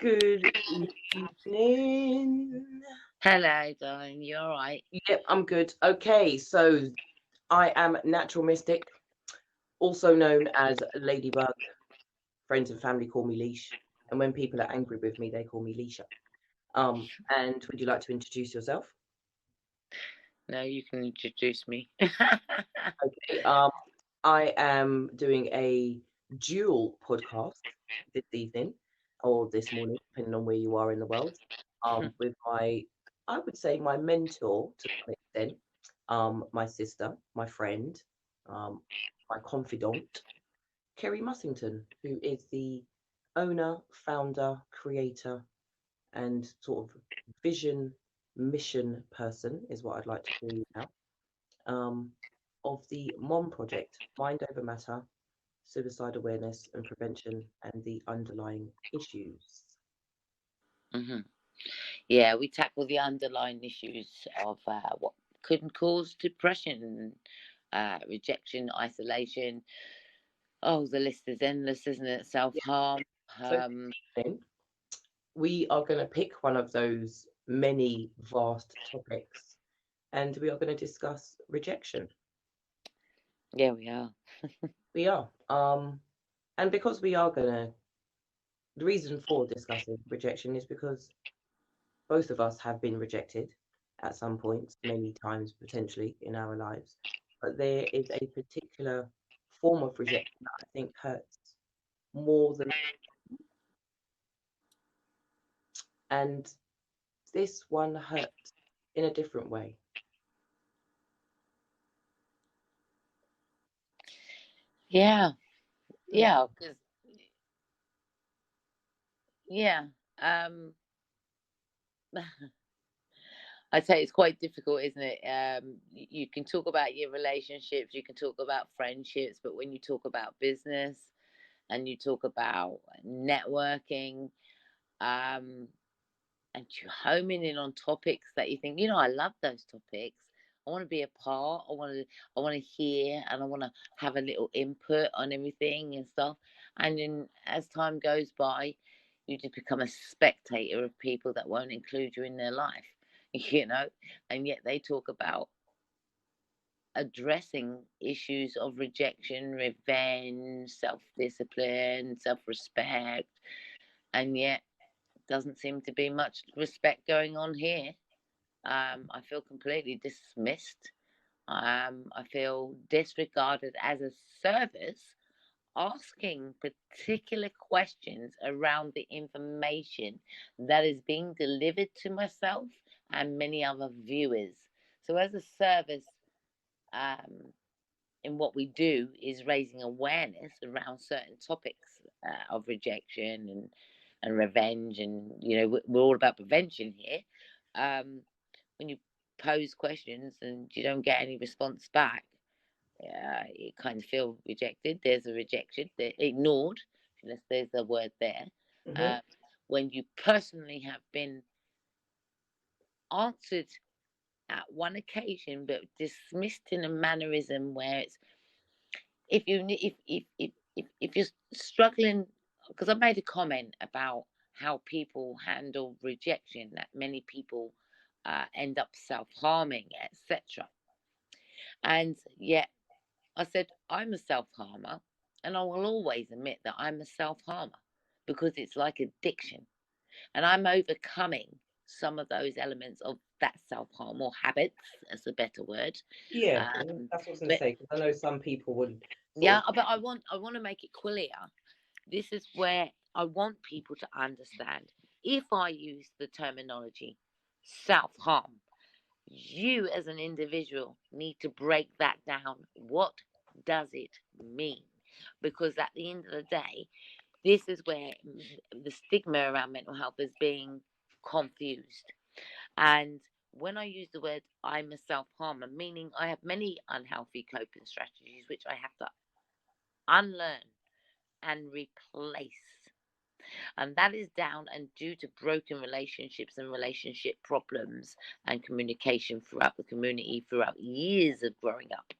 Good evening. Hello, darling. You all right? Yep, I'm good. Okay, so I am Natural Mystic, also known as Ladybug. Friends and family call me Leash, and when people are angry with me, they call me Leisha. And would you like to introduce yourself? No, you can introduce me. Okay. I am doing a dual podcast this evening or this morning, depending on where you are in the world. With I would say my mentor to some extent, my sister, my friend, um, my confidant, Kerry Mussington, who is the owner, founder, creator, and sort of vision mission person, is what I'd like to call you now, um, of the MOM project, Mind Over Matter, Suicide Awareness and Prevention, and the underlying issues. hmm Yeah, we tackle the underlying issues of what could cause depression, rejection, isolation. Oh, the list is endless, isn't it? Yeah. Self-harm. So Um, then we are going to pick one of those many vast topics, and we are going to discuss rejection. yeah, we are. We are. And because we are going to, the reason for discussing rejection is because both of us have been rejected at some point, many times potentially in our lives. But there is a particular form of rejection that I think hurts more than, and this one hurts in a different way. Yeah, Mm. yeah, because yeah. Um, I'd say it's quite difficult, isn't it? You can talk about your relationships, you can talk about friendships, but when you talk about business and you talk about networking, um, and you're homing in on topics that you think, I love those topics. I want to be a part. I want to hear, and I want to have a little input on everything and stuff. And then as time goes by, you just become a spectator of people that won't include you in their life, and yet they talk about addressing issues of rejection, revenge, self-discipline, self-respect, and yet doesn't seem to be much respect going on here. I feel completely dismissed. I feel disregarded as a service, asking particular questions around the information that is being delivered to myself and many other viewers. So, as a service, um, in what we do is raising awareness around certain topics of rejection and revenge, and we're all about prevention here. Um, when you pose questions and you don't get any response back, you kind of feel rejected. There's a rejection, they're ignored, unless there's a word there. Mm-hmm. Um, when you personally have been answered at one occasion, but dismissed in a mannerism where it's if you're struggling, because I made a comment about how people handle rejection, that many people end up self-harming, etc. And yet I said, I'm a self-harmer, and I will always admit that I'm a self-harmer because it's like addiction, and I'm overcoming some of those elements of that self-harm, or habits, as a better word. Yeah, um, that's what I was going to but say, because I know some people would sort yeah, of, but I want to make it clear. This is where I want people to understand. If I use the terminology self harm, you as an individual need to break that down. What does it mean? Because at the end of the day, this is where the stigma around mental health is being confused. And when I use the word I'm a self harmer, meaning I have many unhealthy coping strategies which I have to unlearn and replace. And that is down and due to broken relationships and relationship problems and communication throughout the community throughout years of growing up.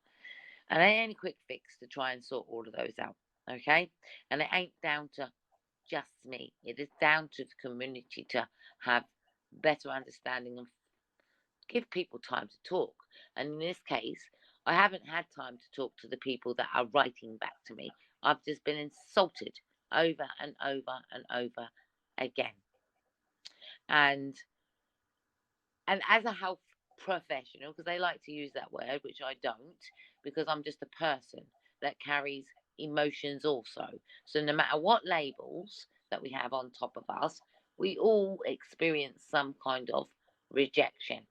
And it ain't a quick fix to try and sort all of those out. Okay. And it ain't down to just me. It is down to the community to have better understanding and give people time to talk. And in this case, I haven't had time to talk to the people that are writing back to me. I've just been insulted over and over and over again. And as a health professional, because they like to use that word, which I don't, because I'm just a person that carries emotions also. So no matter what labels that we have on top of us, we all experience some kind of rejection.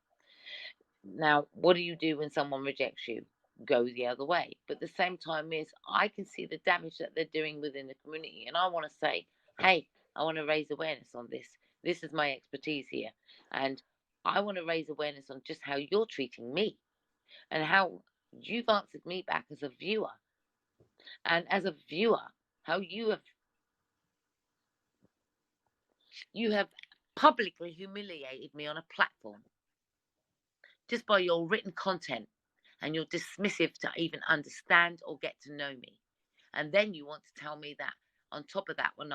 Now, what do you do when someone rejects you? Go the other way. But at the same time is I can see the damage that they're doing within the community, and I want to say, hey, I want to raise awareness on this. This is my expertise here, and I want to raise awareness on just how you're treating me and how you've answered me back as a viewer, and as a viewer, how you have publicly humiliated me on a platform just by your written content, and you're dismissive to even understand or get to know me. And then you want to tell me that on top of that, when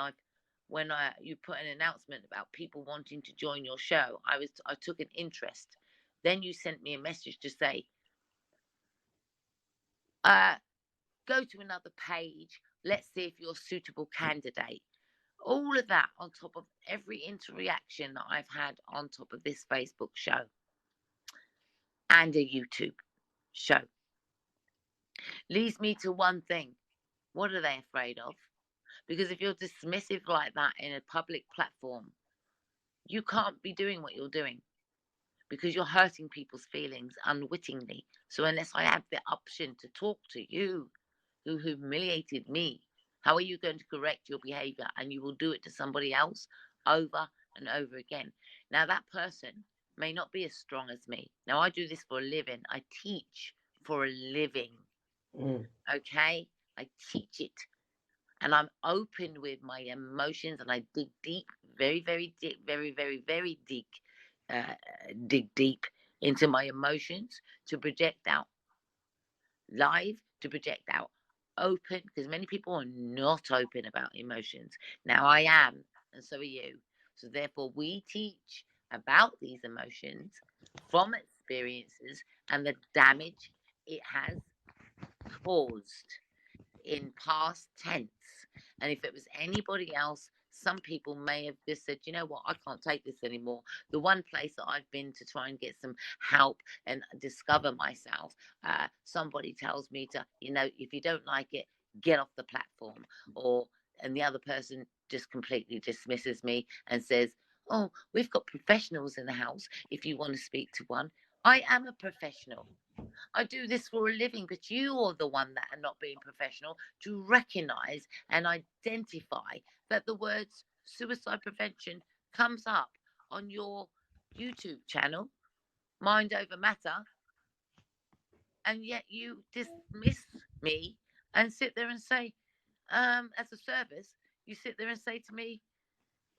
you put an announcement about people wanting to join your show, I took an interest. Then you sent me a message to say, go to another page. Let's see if you're a suitable candidate. All of that on top of every interaction that I've had on top of this Facebook show and a YouTube show leads me to one thing. What are they afraid of? Because if you're dismissive like that in a public platform, you can't be doing what you're doing because you're hurting people's feelings unwittingly. So unless I have the option to talk to you who humiliated me, how are you going to correct your behavior? And you will do it to somebody else over and over again. Now, that person may not be as strong as me. Now, I do this for a living. I teach for a living. Okay? I teach it. And I'm open with my emotions, and I dig deep, very, very deep, very, very, very deep, dig deep into my emotions to project out live, to project out open, because many people are not open about emotions. Now I am, and so are you. So therefore, we teach about these emotions from experiences and the damage it has caused in past tense. And if it was anybody else, some people may have just said, you know what, I can't take this anymore. The one place that I've been to try and get some help and discover myself, somebody tells me to, if you don't like it, get off the platform. And the other person just completely dismisses me and says, oh, we've got professionals in the house if you want to speak to one. I am a professional. I do this for a living, but you are the one that are not being professional to recognize and identify that the words suicide prevention comes up on your YouTube channel, Mind Over Matter, and yet you dismiss me and sit there and say, as a service, you sit there and say to me,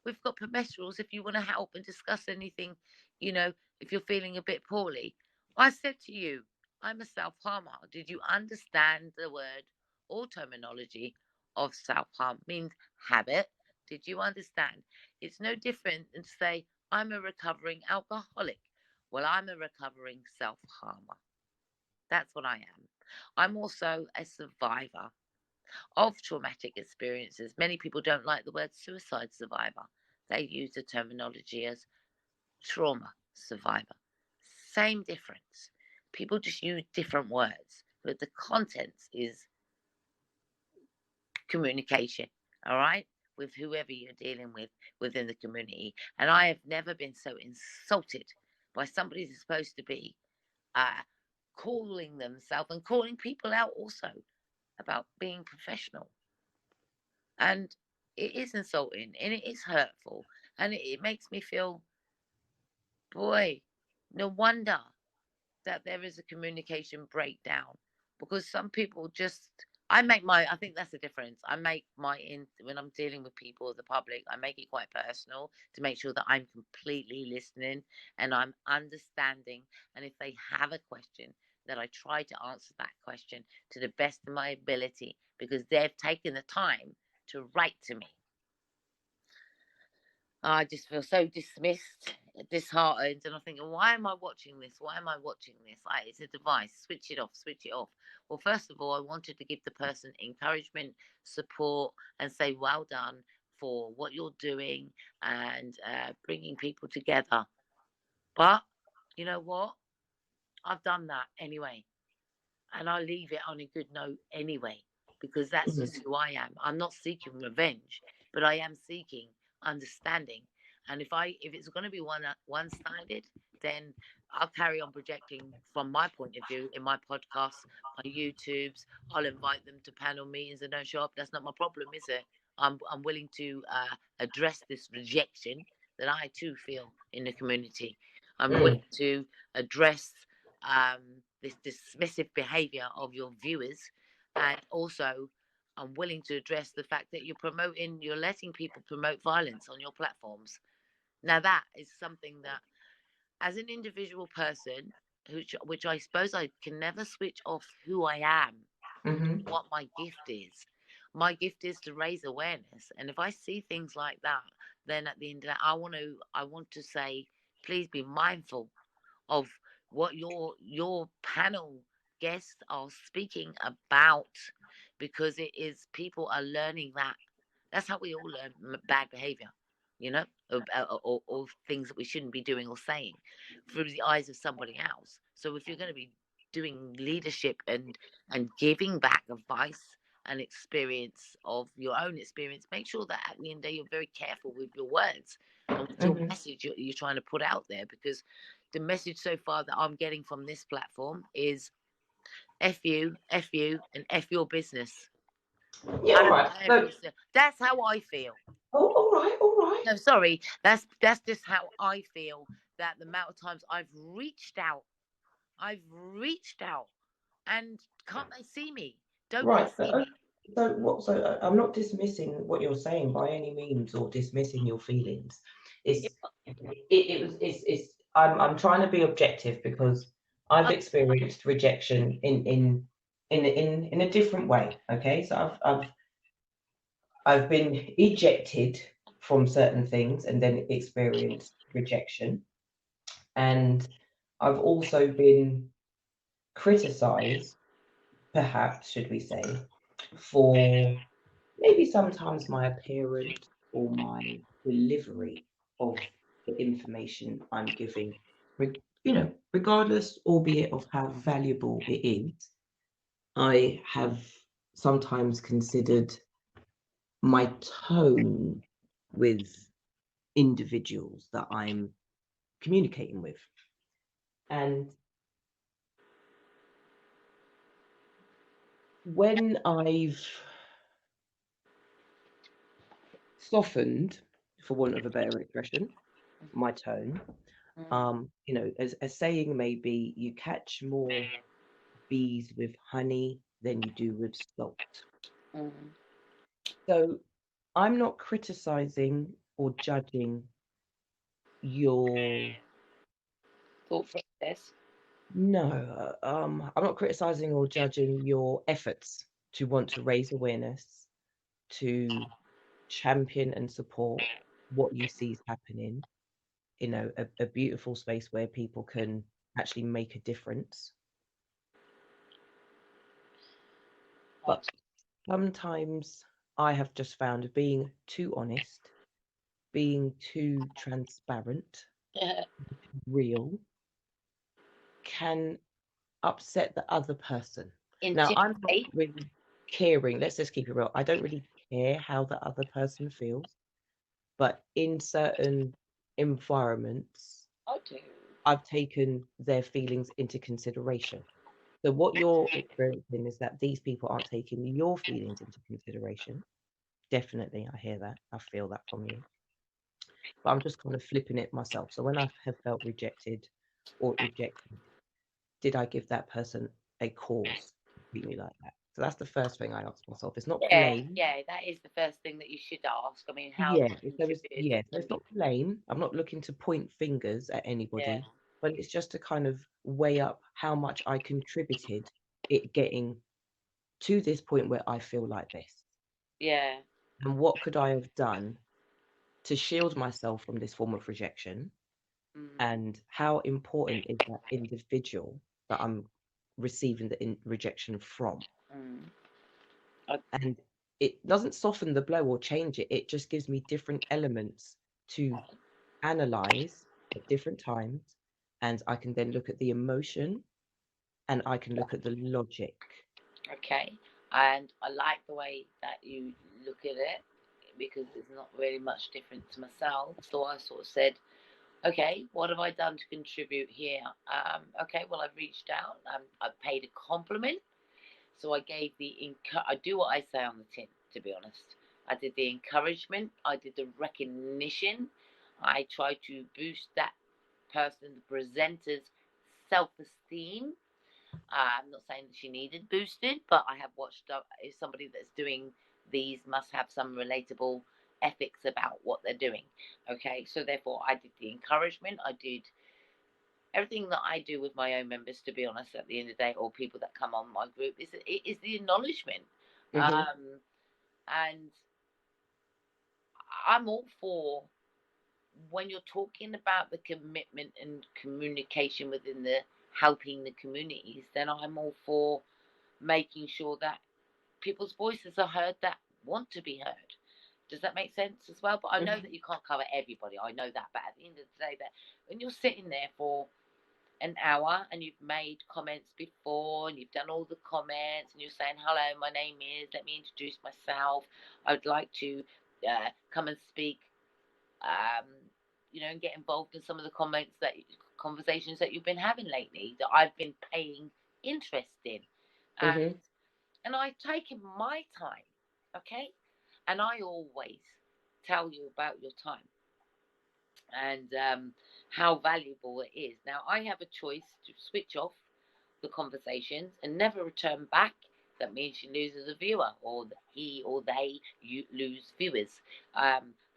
we've got professionals if you want to help and discuss anything, if you're feeling a bit poorly. I said to you, I'm a self-harmer. Did you understand the word or terminology of self-harm? Means habit. Did you understand? It's no different than to say, I'm a recovering alcoholic. Well, I'm a recovering self-harmer. That's what I am. I'm also a survivor of traumatic experiences. Many people don't like the word suicide survivor. They use the terminology as trauma survivor. Same difference. People just use different words, but the contents is communication, all right, with whoever you're dealing with within the community. And I have never been so insulted by somebody who's supposed to be calling themselves and calling people out also about being professional. And it is insulting and it is hurtful, and it makes me feel, boy, no wonder that there is a communication breakdown, because some people just, I think that's the difference. When I'm dealing with people, the public, I make it quite personal to make sure that I'm completely listening and I'm understanding. And if they have a question, that I try to answer that question to the best of my ability, because they've taken the time to write to me. I just feel so dismissed, disheartened, and I'm thinking, why am I watching this? Why am I watching this? It's a device. Switch it off. Switch it off. Well, first of all, I wanted to give the person encouragement, support, and say, well done for what you're doing and bringing people together. But you know what? I've done that anyway. And I leave it on a good note anyway, because that's Mhm. just who I am. I'm not seeking revenge, but I am seeking understanding. And if it's going to be one sided, then I'll carry on projecting from my point of view in my podcasts, my YouTubes. I'll invite them to panel meetings and don't show up. That's not my problem, is it? I'm willing to address this rejection that I too feel in the community. I'm Mm. willing to address this dismissive behavior of your viewers, and also I'm willing to address the fact that you're letting people promote violence on your platforms. Now that is something that, as an individual person, which I suppose I can never switch off who I am, Mhm. what my gift is. My gift is to raise awareness, and if I see things like that, then at the end of that, I want to say, please be mindful of what your panel guests are speaking about, because it is people are learning that. That's how we all learn bad behavior, you know, or things that we shouldn't be doing or saying through the eyes of somebody else. So if you're going to be doing leadership and giving back advice and experience of your own experience, make sure that at the end of the day you're very careful with your words and with your Mhm. message you're trying to put out there, because the message so far that I'm getting from this platform is F you, and F your business. Yeah. I All don't right. care if So, you say, that's how I feel. oh, all right. All right. No, sorry, that's just how I feel. That the amount of times I've reached out, and can't they see me? Don't they Right. see me? So what? So I'm not dismissing what you're saying by any means, or dismissing your feelings. Yeah, It's it was it's I'm trying to be objective because I've I, experienced rejection in a different way. Okay, so I've been ejected from certain things and then experienced rejection, and I've also been criticized, perhaps should we say, for maybe sometimes my appearance or my delivery of the information I'm giving, regardless, albeit of how valuable it is, I have sometimes considered my tone with individuals that I'm communicating with. And when I've softened, for want of a better expression, my tone, as saying may be, you catch more bees with honey than you do with salt. mm, So I'm not criticizing or judging your thought process. no, I'm not criticizing or judging your efforts to want to raise awareness, to champion and support what you see is happening, a beautiful space where people can actually make a difference. But sometimes I have just found being too honest, being too transparent, real, can upset the other person. Now, I'm not Intimidate. really caring, let's just keep it real. I don't really care how the other person feels, but in certain environments, I do. I've taken their feelings into consideration. So, what you're experiencing is that these people aren't taking your feelings into consideration. Definitely, I hear that. I feel that from you. But I'm just kind of flipping it myself. So, when I have felt rejected or ejected, did I give that person a cause to treat me like that? So that's the first thing I ask myself. It's not Yeah, blame. yeah, that is the first thing that you should ask. I mean, how have Yeah, I if there is, contributed yeah, so to it's them? not blame. I'm not looking to point fingers at Yeah, anybody, but it's just to kind of weigh up how much I contributed it getting to this point where I feel like this. yeah. And what could I have done to shield myself from this form of rejection, Mm, and how important is that individual that I'm receiving the rejection from. mm. I, And it doesn't soften the blow or change it, it just gives me different elements to analyze at different times, and I can then look at the emotion and I can look at the logic. okay. And I like the way that you look at it because it's not really much different to myself. So I sort of said, okay, what have I done to contribute here? Okay, well, I've reached out. I've paid a compliment. So I gave I do what I say on the tin, to be honest. I did the encouragement. I did the recognition. I tried to boost that person, the presenter's self-esteem. I'm not saying that she needed boosted, but I have watched is somebody that's doing these must have some relatable ethics about what they're doing. Okay, so therefore I did the encouragement. I did everything that I do with my own members. To be honest, at the end of the day, or people that come on my group, is the acknowledgement. Mm-hmm. And I'm all for when you're talking about the commitment and communication within the helping the communities, then I'm all for making sure that people's voices are heard that want to be heard. Does that make sense as well? But I know Mm-hmm. that you can't cover everybody. I know that. But at the end of the day, that when you're sitting there for an hour and you've made comments before and you've done all the comments and you're saying, hello, my name is, let me introduce myself. I would like to come and speak, um, and get involved in some of the conversations that you've been having lately that I've been paying interest in. And Mm-hmm. and I've taken my time, okay? And I always tell you about your time and how valuable it is. Now, I have a choice to switch off the conversations and never return back. That means she loses a viewer, or he or they lose viewers.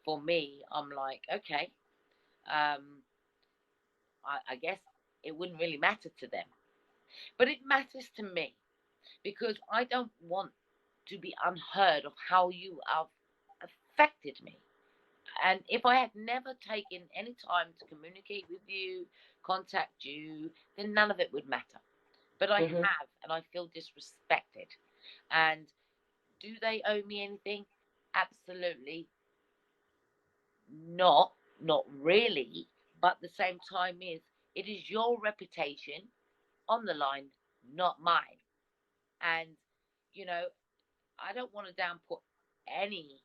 For me, I'm like, okay, um, I guess it wouldn't really matter to them, but it matters to me because I don't want to be unheard of how you have affected me. And if I had never taken any time to communicate with you, contact you, then none of it would matter. But I Mm-hmm. have, and I feel disrespected. And do they owe me anything? Absolutely not. Not really. But at the same time, it is your reputation on the line, not mine. And you know, I don't want to downput any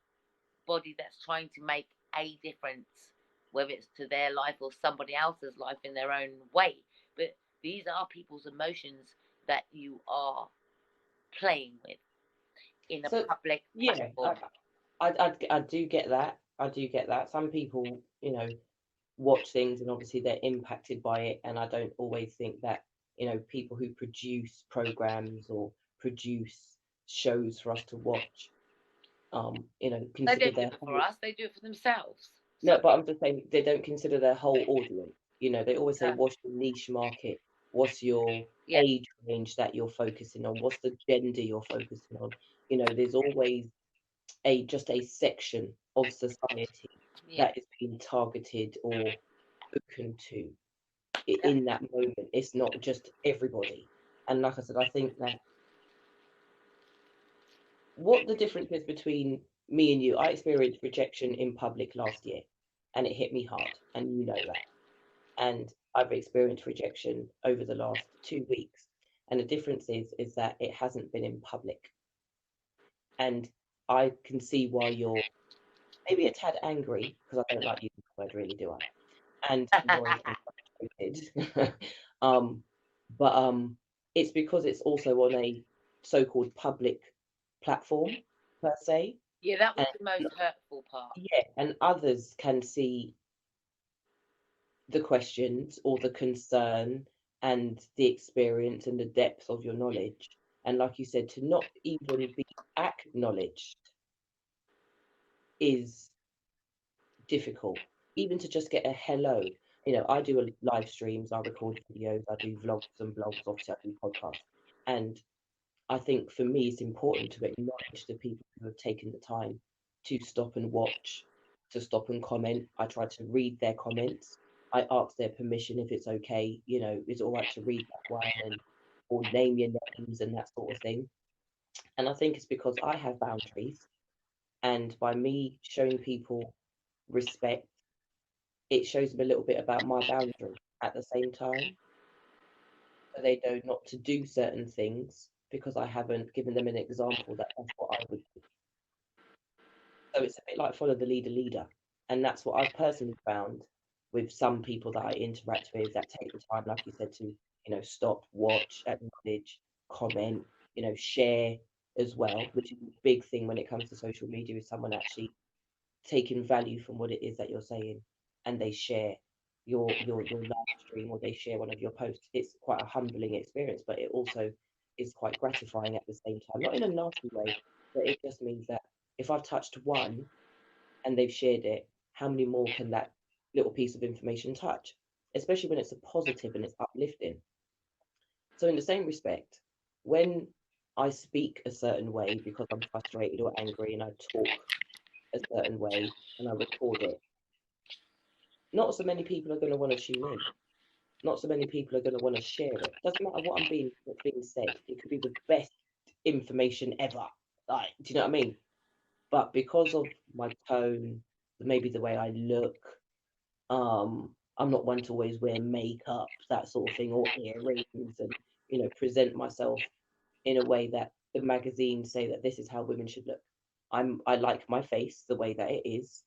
body that's trying to make a difference, whether it's to their life or somebody else's life in their own way. But these are people's emotions that you are playing with in a So public yeah, platform. I do get that. I do get that. Some people, watch things and obviously they're impacted by it. And I don't always think that, people who produce programs or produce shows for us to watch, They consider don't do their it for whole. us, they do it for themselves. No, So, but I'm just saying they don't consider their whole audience. They always say, uh, what's your niche market? What's your yeah, age range that you're focusing on? What's the gender you're focusing on? There's always just a section of society yeah, that is being targeted or spoken to yeah. in that moment. It's not just everybody. And like I said, I think that what the difference is between me and you, I experienced rejection in public last year and it hit me hard, and you know that. And I've experienced rejection over the last 2 weeks. And the difference is that it hasn't been in public. And I can see why you're maybe a tad angry, because I don't like using the word really, do I? And annoyed and frustrated. um, but it's because it's also on a so-called public platform per se, Yeah, that was and the most hurtful part. yeah, and others can see the questions or the concern and the experience and the depth of your knowledge. And like you said, to not even be acknowledged is difficult. Even to just get a hello. I do live streams, I record videos, I do vlogs and blogs, obviously I do podcasts. And I think for me, it's important to acknowledge the people who have taken the time to stop and watch. to stop and comment. I try to read their comments. I ask their permission if it's okay, is it all right to read that one and or name your names and that sort of thing. And I think it's because I have boundaries, and by me showing people respect, it shows them a little bit about my boundary at the same time. So they know not to do certain things because I haven't given them an example that that's what I would do. So it's a bit like follow the leader. And that's what I've personally found with some people that I interact with that take the time, like you said, to, stop, watch, acknowledge, comment, share as well, which is a big thing when it comes to social media, is someone actually taking value from what it is that you're saying, and they share your live stream, or they share one of your posts. It's quite a humbling experience, but it also is quite gratifying at the same time, not in a nasty way, but it just means that if I've touched one and they've shared it, how many more can that little piece of information touch, especially when it's a positive and it's uplifting. So in the same respect, when I speak a certain way because I'm frustrated or angry, and I talk a certain way and I record it, not so many people are going to want to tune in. Not so many people are going to want to share it. Doesn't matter what's being said. It could be the best information ever. Like, do you know what I mean? But because of my tone, maybe the way I look, I'm not one to always wear makeup, that sort of thing, or earrings, and present myself in a way that the magazines say that this is how women should look. I like my face the way that it is.